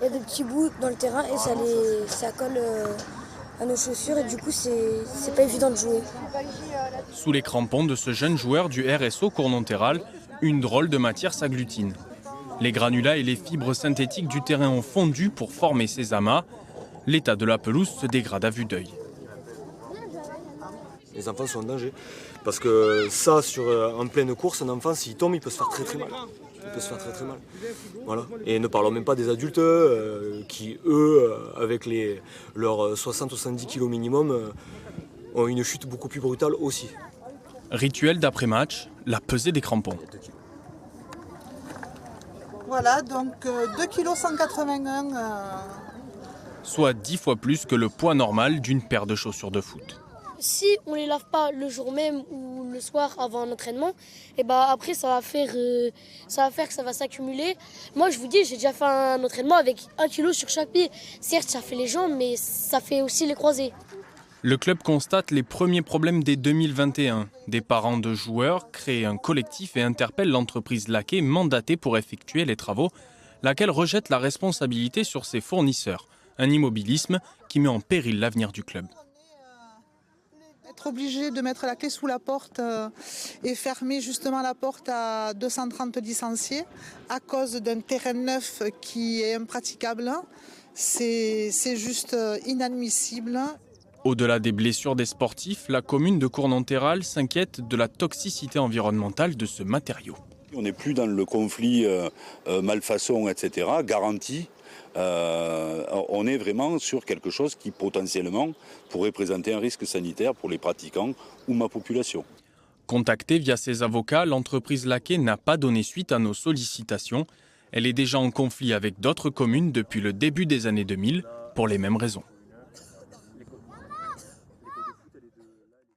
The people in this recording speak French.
Il y a des petits bouts dans le terrain et ça colle à nos chaussures et du coup c'est pas évident de jouer. Sous les crampons de ce jeune joueur du RSO Cournonterral, une drôle de matière s'agglutine. Les granulats et les fibres synthétiques du terrain ont fondu pour former ces amas. L'état de la pelouse se dégrade à vue d'œil. Les enfants sont en danger. Parce que ça, en pleine course, un enfant, s'il tombe, il peut se faire très mal. Voilà. Et ne parlons même pas des adultes qui, eux, avec leurs 60-70 kg minimum, ont une chute beaucoup plus brutale aussi. Rituel d'après-match, la pesée des crampons. Voilà, donc 2,181 kg. Soit 10 fois plus que le poids normal d'une paire de chaussures de foot. Si on les lave pas le jour même ou le soir avant un entraînement, et après ça va faire que ça va s'accumuler. Moi je vous dis, j'ai déjà fait un entraînement avec 1 kg sur chaque pied. Certes ça fait les jambes mais ça fait aussi les croisés. Le club constate les premiers problèmes dès 2021. Des parents de joueurs créent un collectif et interpellent l'entreprise Laquais mandatée pour effectuer les travaux, laquelle rejette la responsabilité sur ses fournisseurs. Un immobilisme qui met en péril l'avenir du club. Être obligé de mettre la clé sous la porte et fermer justement la porte à 230 licenciés à cause d'un terrain neuf qui est impraticable, c'est juste inadmissible. Au-delà des blessures des sportifs, la commune de Cournonterral s'inquiète de la toxicité environnementale de ce matériau. On n'est plus dans le conflit malfaçon, etc., garanti. On est vraiment sur quelque chose qui potentiellement pourrait présenter un risque sanitaire pour les pratiquants ou ma population. Contactée via ses avocats, l'entreprise Laquais n'a pas donné suite à nos sollicitations. Elle est déjà en conflit avec d'autres communes depuis le début des années 2000 pour les mêmes raisons.